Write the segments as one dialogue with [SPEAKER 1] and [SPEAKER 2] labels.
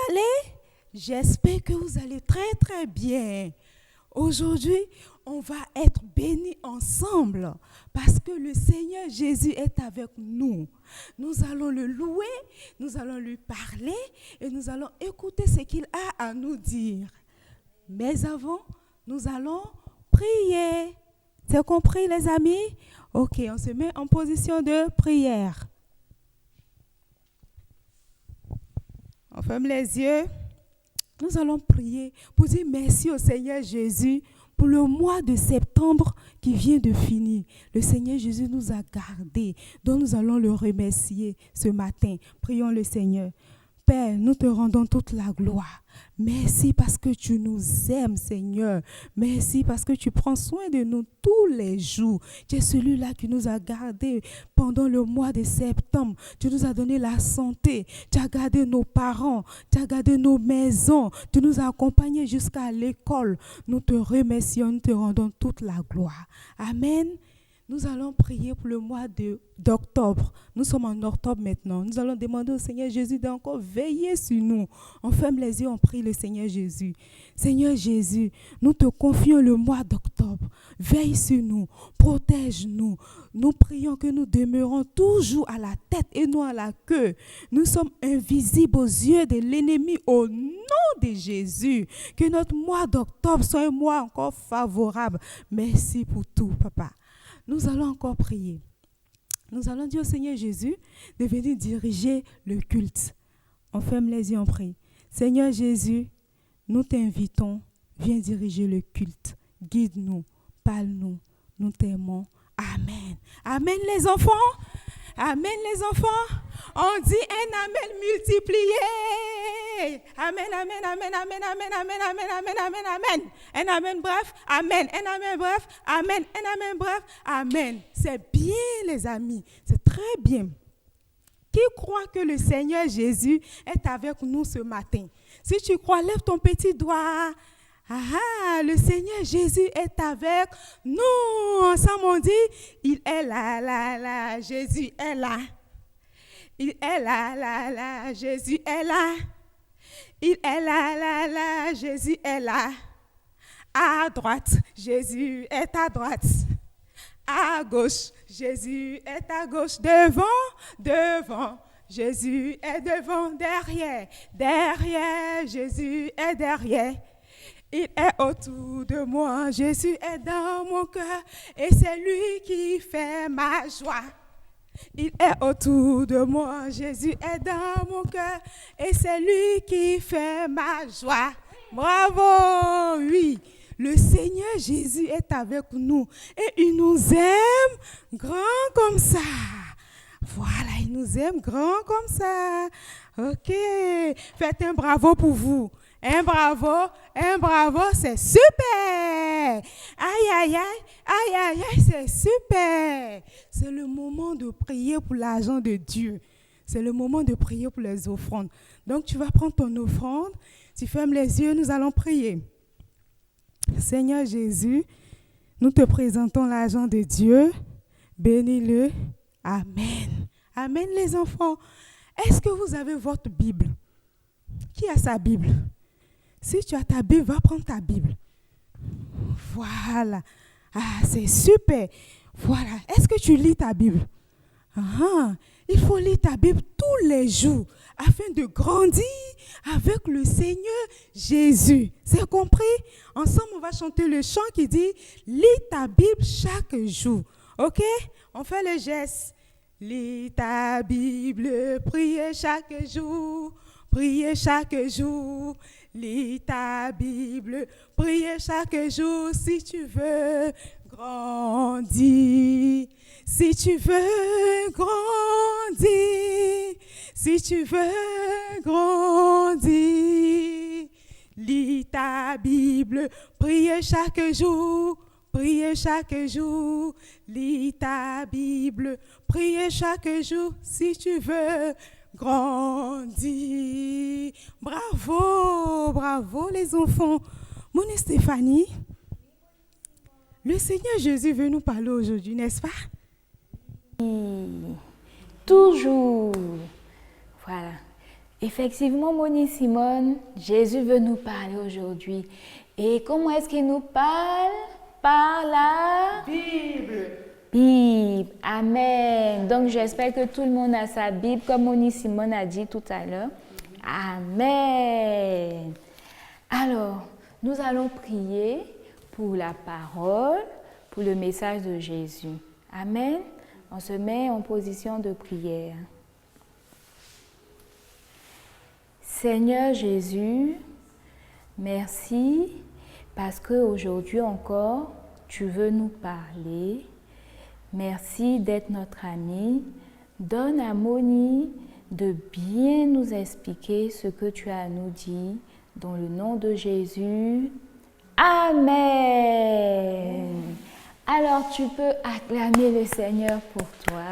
[SPEAKER 1] allez? J'espère que vous allez très très bien. Aujourd'hui, on va être bénis ensemble parce que le Seigneur Jésus est avec nous. Nous allons le louer, nous allons lui parler et nous allons écouter ce qu'il a à nous dire. Mais avant, nous allons prier. C'est compris les amis? Ok, on se met en position de prière. On ferme les yeux. Nous allons prier pour dire merci au Seigneur Jésus pour le mois de septembre qui vient de finir. Le Seigneur Jésus nous a gardés, donc nous allons le remercier ce matin. Prions le Seigneur. Père, nous te rendons toute la gloire. Merci parce que tu nous aimes, Seigneur. Merci parce que tu prends soin de nous tous les jours. Tu es celui-là qui nous a gardés pendant le mois de septembre. Tu nous as donné la santé. Tu as gardé nos parents. Tu as gardé nos maisons. Tu nous as accompagnés jusqu'à l'école. Nous te remercions, nous te rendons toute la gloire. Amen. Nous allons prier pour le mois d'octobre. Nous sommes en octobre maintenant. Nous allons demander au Seigneur Jésus d'encore veiller sur nous. On ferme les yeux, on prie le Seigneur Jésus. Seigneur Jésus, nous te confions le mois d'octobre. Veille sur nous, protège-nous. Nous prions que nous demeurons toujours à la tête et non à la queue. Nous sommes invisibles aux yeux de l'ennemi au nom de Jésus. Que notre mois d'octobre soit un mois encore favorable. Merci pour tout, Papa. Nous allons encore prier. Nous allons dire au Seigneur Jésus de venir diriger le culte. On ferme les yeux, on prie. Seigneur Jésus, nous t'invitons, viens diriger le culte. Guide-nous, parle-nous, nous t'aimons. Amen. Amen les enfants. Amen les enfants. On dit un amen multiplié. Amen, amen, amen, amen, amen, amen, amen, amen, amen, amen. Un amen bref, amen. Un amen bref, amen. Un amen bref, amen. C'est bien les amis, c'est très bien. Qui croit que le Seigneur Jésus est avec nous ce matin? Si tu crois, lève ton petit doigt. Ah, le Seigneur Jésus est avec nous. Ensemble on dit, il est là, là, là. Jésus est là. Il est là, là, là. Jésus est là. Il est là, là, là. Jésus est là. À droite, Jésus est à droite. À gauche, Jésus est à gauche. Devant, devant. Jésus est devant, derrière. Derrière, Jésus est derrière. Il est autour de moi, Jésus est dans mon cœur et c'est lui qui fait ma joie. Il est autour de moi, Jésus est dans mon cœur et c'est lui qui fait ma joie. Bravo, oui, le Seigneur Jésus est avec nous et il nous aime grand comme ça. Voilà, il nous aime grand comme ça. Ok, faites un bravo pour vous. Un bravo, c'est super. Aïe, aïe, aïe, aïe, aïe, aïe, c'est super. C'est le moment de prier pour l'argent de Dieu. C'est le moment de prier pour les offrandes. Donc, tu vas prendre ton offrande, tu fermes les yeux, nous allons prier. Seigneur Jésus, nous te présentons l'argent de Dieu. Bénis-le. Amen. Amen, les enfants. Est-ce que vous avez votre Bible? Qui a sa Bible? Si tu as ta Bible, va prendre ta Bible. Voilà. Ah, c'est super. Voilà. Est-ce que tu lis ta Bible? Il faut lire ta Bible tous les jours afin de grandir avec le Seigneur Jésus. C'est compris? Ensemble, on va chanter le chant qui dit « Lis ta Bible chaque jour ». OK? On fait le geste. Lis ta Bible, priez chaque jour. Priez chaque jour, lis ta Bible, priez chaque jour si tu veux grandir. Si tu veux grandir, si tu veux grandir, lis ta Bible, priez chaque jour. Priez chaque jour, lis ta Bible, priez chaque jour si tu veux grandir. Bravo, bravo les enfants. Mon Stéphanie, le Seigneur Jésus veut nous parler aujourd'hui, n'est-ce pas?
[SPEAKER 2] Toujours. Voilà. Effectivement, Moni Simone, Jésus veut nous parler aujourd'hui. Et comment est-ce qu'il nous parle? Par la Bible. Amen. Donc, j'espère que tout le monde a sa Bible, comme Moni Simone a dit tout à l'heure. Amen. Alors, nous allons prier pour la parole, pour le message de Jésus. Amen. On se met en position de prière. Seigneur Jésus, merci parce qu'aujourd'hui encore, tu veux nous parler. Merci d'être notre ami. Donne à Moni de bien nous expliquer ce que tu as à nous dire. Dans le nom de Jésus. Amen. Alors tu peux acclamer le Seigneur pour toi.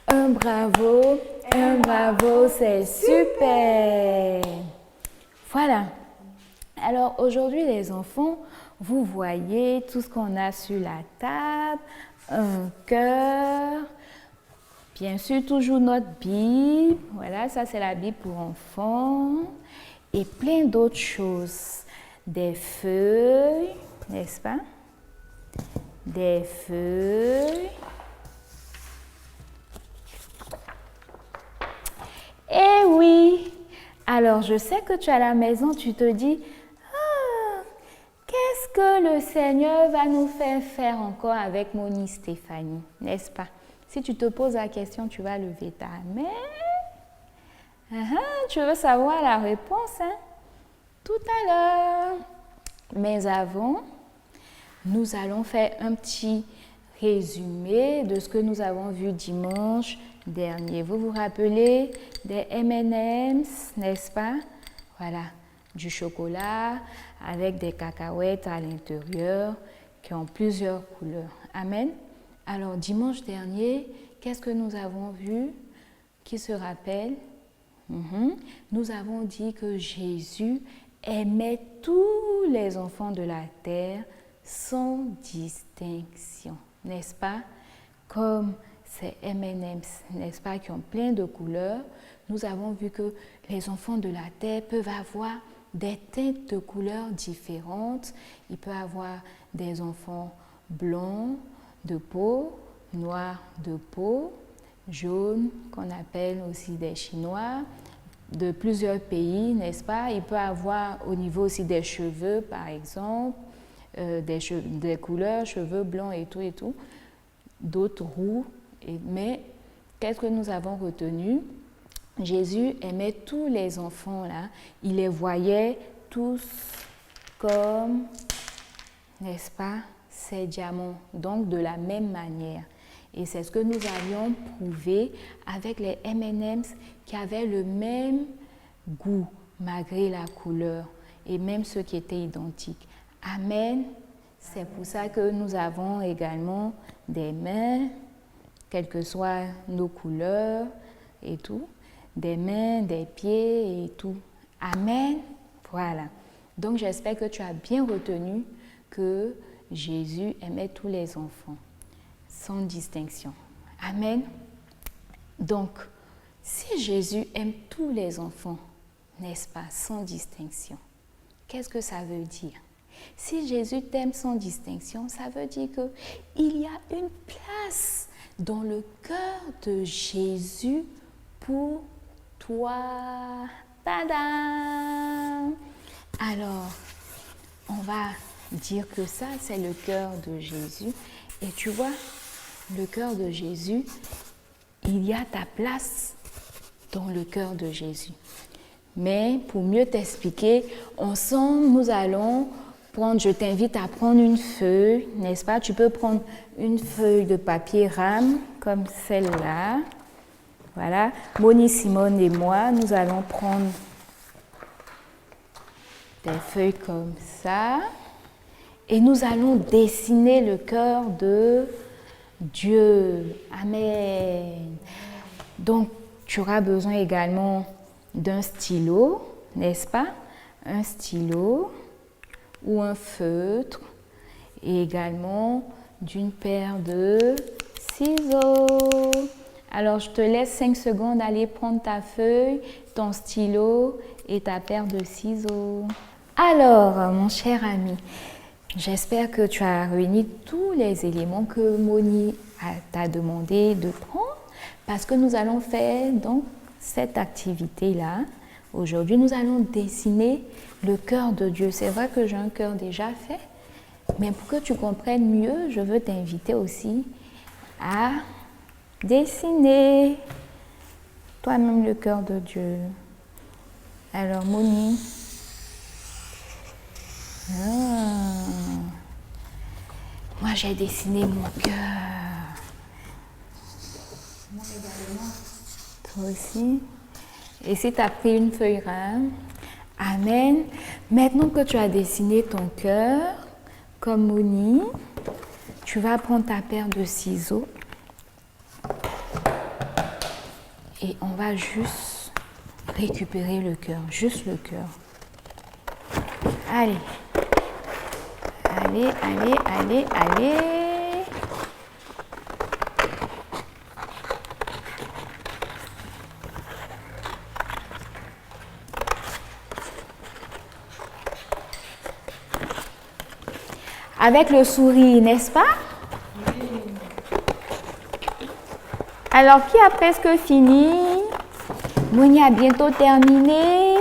[SPEAKER 2] Un bravo, c'est super. Voilà. Alors aujourd'hui les enfants, vous voyez tout ce qu'on a sur la table. Un cœur. Bien sûr, toujours notre Bible. Voilà, ça c'est la Bible pour enfants. Et plein d'autres choses. Des feuilles, n'est-ce pas? Des feuilles. Eh oui! Alors, je sais que tu es à la maison, tu te dis, qu'est-ce que le Seigneur va nous faire encore avec Moni Stéphanie, n'est-ce pas? Si tu te poses la question, tu vas lever ta main. Tu veux savoir la réponse, hein? Tout à l'heure. Mais avant, nous allons faire un petit résumé de ce que nous avons vu dimanche dernier. Vous vous rappelez des M&M's, n'est-ce pas? Voilà, du chocolat avec des cacahuètes à l'intérieur qui ont plusieurs couleurs. Amen. Alors, dimanche dernier, qu'est-ce que nous avons vu? Qui se rappelle? Nous avons dit que Jésus aimait tous les enfants de la terre sans distinction, n'est-ce pas? Comme ces M&M's, n'est-ce pas, qui ont plein de couleurs, nous avons vu que les enfants de la terre peuvent avoir des teintes de couleurs différentes. Il peut avoir des enfants blancs de peau, noirs de peau, jaunes, qu'on appelle aussi des Chinois, de plusieurs pays, n'est-ce pas? Il peut avoir au niveau aussi des cheveux, par exemple, des couleurs, cheveux blancs et tout, d'autres roux. Mais qu'est-ce que nous avons retenu? Jésus aimait tous les enfants là, il les voyait tous comme, n'est-ce pas, ces diamants, donc de la même manière. Et c'est ce que nous avions prouvé avec les M&M's qui avaient le même goût malgré la couleur et même ceux qui étaient identiques. Amen. C'est pour ça que nous avons également des mains, quelles que soient nos couleurs et tout, des mains, des pieds et tout. Amen. Voilà. Donc j'espère que tu as bien retenu que Jésus aimait tous les enfants, sans distinction. Amen. Donc, si Jésus aime tous les enfants, n'est-ce pas, sans distinction, qu'est-ce que ça veut dire? Si Jésus t'aime sans distinction, ça veut dire qu'il y a une place dans le cœur de Jésus pour toi. Tadam! Alors, on va dire que ça, c'est le cœur de Jésus. Et tu vois, le cœur de Jésus, il y a ta place dans le cœur de Jésus. Mais pour mieux t'expliquer, ensemble, nous allons prendre, je t'invite à prendre une feuille, n'est-ce pas? Tu peux prendre une feuille de papier rame, comme celle-là. Voilà. Moni, Simone et moi, nous allons prendre des feuilles comme ça. Et nous allons dessiner le cœur de Dieu. Amen. Donc, tu auras besoin également d'un stylo, n'est-ce pas? Un stylo ou un feutre et également d'une paire de ciseaux. Alors, je te laisse 5 secondes aller prendre ta feuille, ton stylo et ta paire de ciseaux. Alors, mon cher ami, j'espère que tu as réuni tous les éléments que Moni t'a demandé de prendre parce que nous allons faire donc cette activité-là. Aujourd'hui, nous allons dessiner le cœur de Dieu. C'est vrai que j'ai un cœur déjà fait, mais pour que tu comprennes mieux, je veux t'inviter aussi à dessiner toi-même le cœur de Dieu. Alors, Moni. Moi, j'ai dessiné mon cœur. Moi également. Toi aussi. Et si tu as pris une feuille rame, amen. Maintenant que tu as dessiné ton cœur, comme Moni, tu vas prendre ta paire de ciseaux et on va juste récupérer le cœur, juste le cœur. Allez. Allez, allez, allez, allez. Avec le sourire, n'est-ce pas? Oui. Alors, qui a presque fini? Moni a bientôt terminé.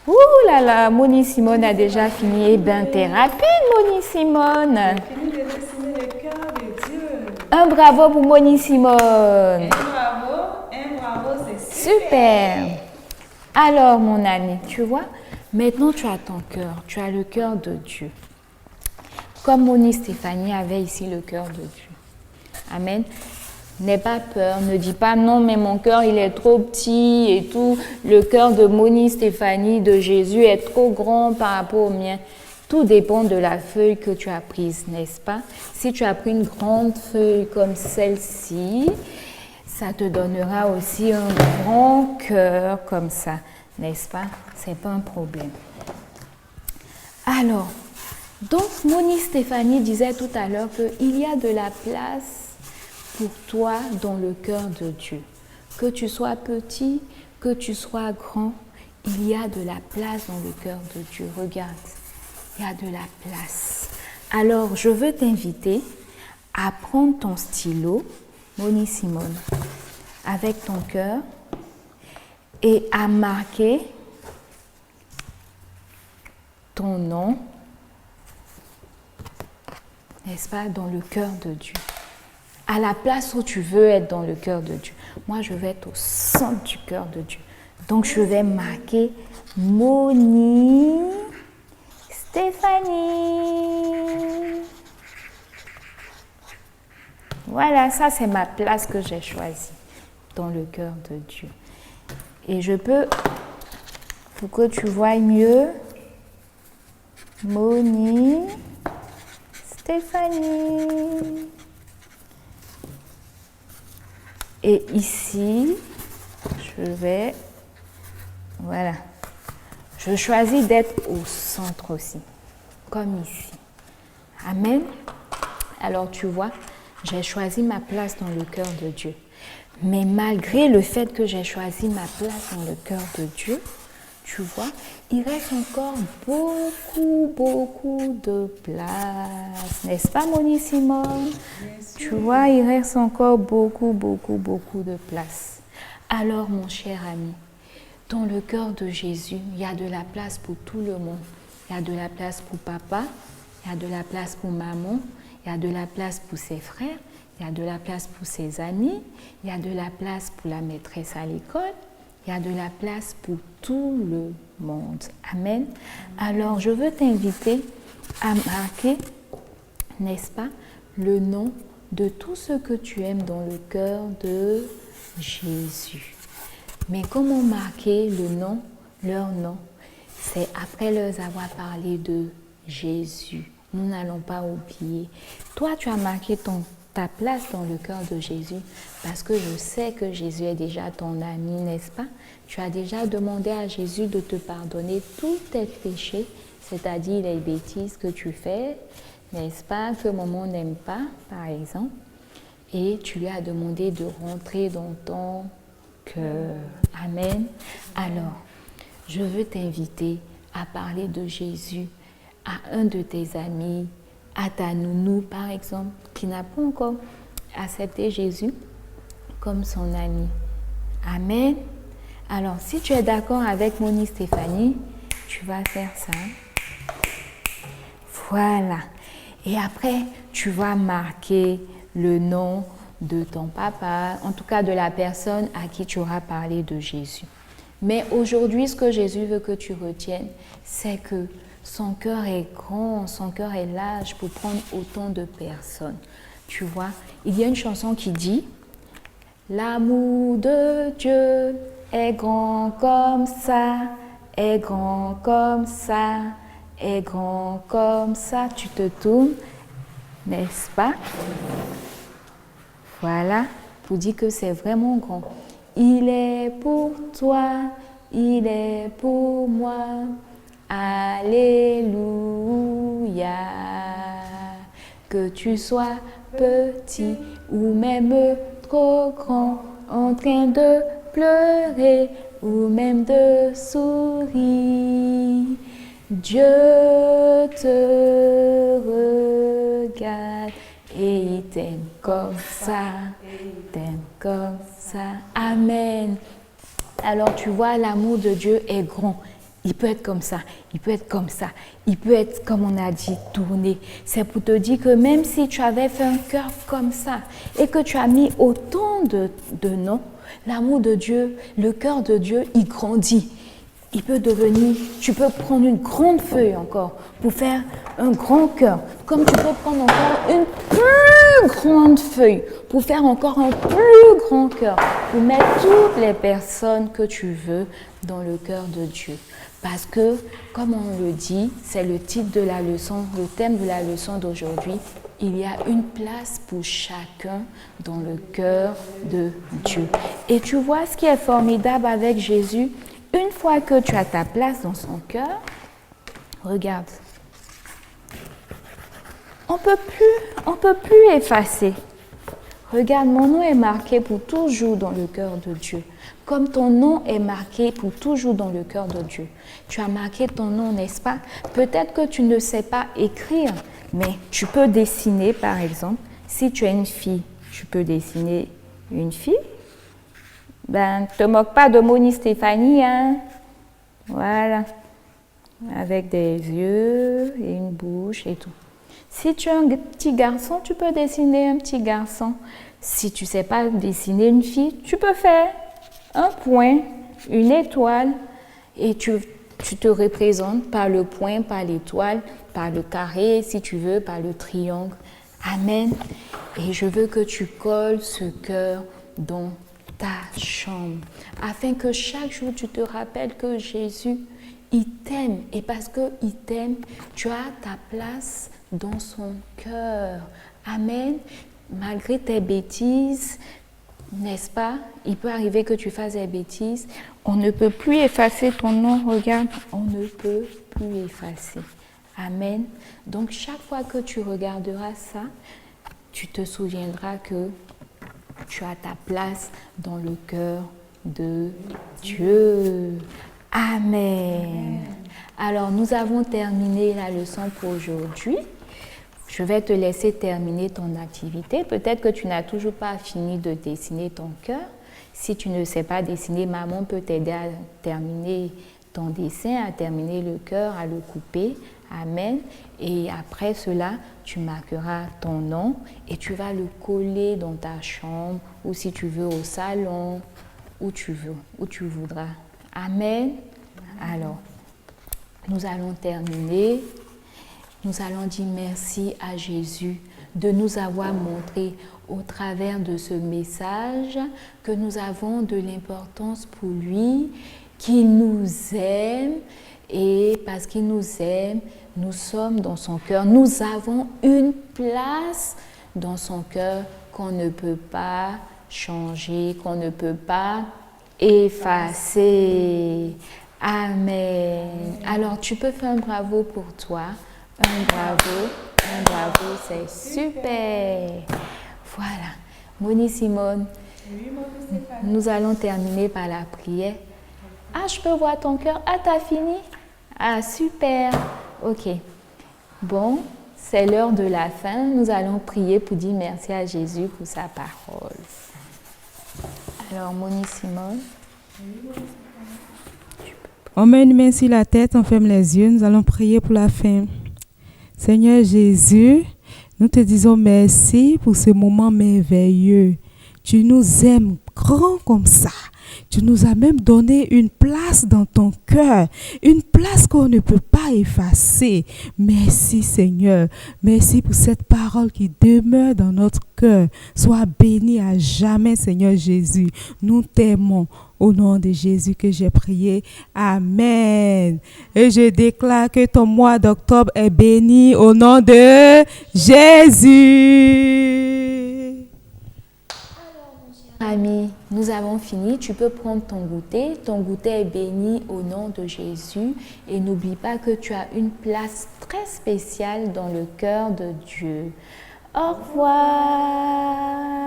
[SPEAKER 2] Ouh là là, Moni Simone a déjà fini. Eh bien, t'es rapide, Moni Simone.
[SPEAKER 1] J'ai fini de dessiner le cœur de Dieu.
[SPEAKER 2] Un bravo pour Moni Simone.
[SPEAKER 1] Un bravo, c'est super.
[SPEAKER 2] Super. Alors, mon ami, tu vois, maintenant tu as ton cœur, tu as le cœur de Dieu. Comme Moni Stéphanie avait ici le cœur de Dieu. Amen. N'aie pas peur, ne dis pas non, mais mon cœur il est trop petit et tout. Le cœur de Moni Stéphanie, de Jésus est trop grand par rapport au mien. Tout dépend de la feuille que tu as prise, n'est-ce pas? Si tu as pris une grande feuille comme celle-ci, ça te donnera aussi un grand cœur comme ça, n'est-ce pas? C'est pas un problème. Alors, donc Moni Stéphanie disait tout à l'heure qu'il y a de la place pour toi dans le cœur de Dieu. Que tu sois petit, que tu sois grand, il y a de la place dans le cœur de Dieu. Regarde, il y a de la place. Alors, je veux t'inviter à prendre ton stylo, Moni Simone, avec ton cœur et à marquer ton nom, n'est-ce pas, dans le cœur de Dieu. À la place où tu veux être dans le cœur de Dieu. Moi, je vais être au centre du cœur de Dieu. Donc, je vais marquer Moni Stéphanie. Voilà, ça, c'est ma place que j'ai choisie dans le cœur de Dieu. Et je peux, pour que tu voies mieux, Moni Stéphanie. Et ici, je vais, voilà, je choisis d'être au centre aussi, comme ici. Amen. Alors tu vois, j'ai choisi ma place dans le cœur de Dieu. Mais malgré le fait que j'ai choisi ma place dans le cœur de Dieu, tu vois, il reste encore beaucoup de place. N'est-ce pas, Moni Simone? Tu vois, il reste encore beaucoup de place. Alors, mon cher ami, dans le cœur de Jésus, il y a de la place pour tout le monde. Il y a de la place pour papa, il y a de la place pour maman, il y a de la place pour ses frères, il y a de la place pour ses amis, il y a de la place pour la maîtresse à l'école, il y a de la place pour tout le monde. Amen. Alors, je veux t'inviter à marquer, n'est-ce pas, le nom de tout ce que tu aimes dans le cœur de Jésus. Mais comment marquer le nom, leur nom? C'est après leur avoir parlé de Jésus. Nous n'allons pas oublier. Toi, tu as marqué ta place dans le cœur de Jésus parce que je sais que Jésus est déjà ton ami, n'est-ce pas? Tu as déjà demandé à Jésus de te pardonner tous tes péchés, c'est-à-dire les bêtises que tu fais, n'est-ce pas, que maman n'aime pas, par exemple. et tu lui as demandé de rentrer dans ton cœur. Amen. Alors, je veux t'inviter à parler de Jésus à un de tes amis, à ta nounou par exemple, qui n'a pas encore accepté Jésus comme son ami. Amen. Alors, si tu es d'accord avec Moni Stéphanie, tu vas faire ça. Voilà. Et après, tu vas marquer le nom de ton papa, en tout cas de la personne à qui tu auras parlé de Jésus. Mais aujourd'hui, ce que Jésus veut que tu retiennes, c'est que son cœur est grand, son cœur est large pour prendre autant de personnes. Tu vois, il y a une chanson qui dit « L'amour de Dieu est grand comme ça, est grand comme ça, est grand comme ça. » Tu te tournes, n'est-ce pas? Voilà, pour dire que c'est vraiment grand. Il est pour toi, il est pour moi. Alléluia. Que tu sois petit ou même trop grand, en train de pleurer ou même de sourire, Dieu te regarde et il t'aime comme ça, t'aime comme ça. Amen. Alors tu vois, l'amour de Dieu est grand. Il peut être comme ça, il peut être comme ça, il peut être, comme on a dit, tourné. C'est pour te dire que même si tu avais fait un cœur comme ça et que tu as mis autant de noms, l'amour de Dieu, le cœur de Dieu, il grandit. Il peut devenir, tu peux prendre une grande feuille encore pour faire un grand cœur, comme tu peux prendre encore une plus grande feuille pour faire encore un plus grand cœur, pour mettre toutes les personnes que tu veux dans le cœur de Dieu. Parce que, comme on le dit, c'est le titre de la leçon, le thème de la leçon d'aujourd'hui, il y a une place pour chacun dans le cœur de Dieu. Et tu vois ce qui est formidable avec Jésus, une fois que tu as ta place dans son cœur, regarde, on peut plus effacer. Regarde, mon nom est marqué pour toujours dans le cœur de Dieu. Comme ton nom est marqué pour toujours dans le cœur de Dieu. Tu as marqué ton nom, n'est-ce pas? Peut-être que tu ne sais pas écrire, mais tu peux dessiner, par exemple. Si tu es une fille, tu peux dessiner une fille. Ben, ne te moque pas de Moni Stéphanie, hein? Voilà. Avec des yeux et une bouche et tout. Si tu es un petit garçon, tu peux dessiner un petit garçon. Si tu ne sais pas dessiner une fille, tu peux faire un point, une étoile, et tu te représentes par le point, par l'étoile, par le carré, si tu veux, par le triangle. Amen. Et je veux que tu colles ce cœur dans ta chambre, afin que chaque jour tu te rappelles que Jésus, il t'aime. Et parce qu'il t'aime, tu as ta place dans son cœur. Amen. Malgré tes bêtises, n'est-ce pas? Il peut arriver que tu fasses des bêtises. On ne peut plus effacer ton nom. Regarde, on ne peut plus effacer. Amen. Donc, chaque fois que tu regarderas ça, tu te souviendras que tu as ta place dans le cœur de Dieu. Amen. Alors, nous avons terminé la leçon pour aujourd'hui. Je vais te laisser terminer ton activité. Peut-être que tu n'as toujours pas fini de dessiner ton cœur. Si tu ne sais pas dessiner, maman peut t'aider à terminer ton dessin, à terminer le cœur, à le couper. Amen. Et après cela, tu marqueras ton nom et tu vas le coller dans ta chambre ou si tu veux au salon, où tu veux, où tu voudras. Amen. Alors, nous allons terminer. Nous allons dire merci à Jésus de nous avoir montré au travers de ce message que nous avons de l'importance pour lui, qu'il nous aime et parce qu'il nous aime, nous sommes dans son cœur. Nous avons une place dans son cœur qu'on ne peut pas changer, qu'on ne peut pas effacer. Amen. Alors, tu peux faire un bravo pour toi. Un bravo, c'est super. Voilà. Moni Simone, nous allons terminer par la prière. Ah, je peux voir ton cœur. Ah, t'as fini? Ah, super. Ok. Bon, c'est l'heure de la fin. Nous allons prier pour dire merci à Jésus pour sa parole. Alors, Moni Simone.
[SPEAKER 1] On met une main sur la tête, on ferme les yeux. Nous allons prier pour la fin. Seigneur Jésus, nous te disons merci pour ce moment merveilleux. Tu nous aimes grand comme ça. Tu nous as même donné une place dans ton cœur, une place qu'on ne peut pas effacer. Merci Seigneur. Merci pour cette parole qui demeure dans notre cœur. Sois béni à jamais Seigneur Jésus. Nous t'aimons. Au nom de Jésus que j'ai prié. Amen. Et je déclare que ton mois d'octobre est béni au nom de Jésus.
[SPEAKER 2] Amis, nous avons fini. Tu peux prendre ton goûter. Ton goûter est béni au nom de Jésus. Et n'oublie pas que tu as une place très spéciale dans le cœur de Dieu. Au revoir.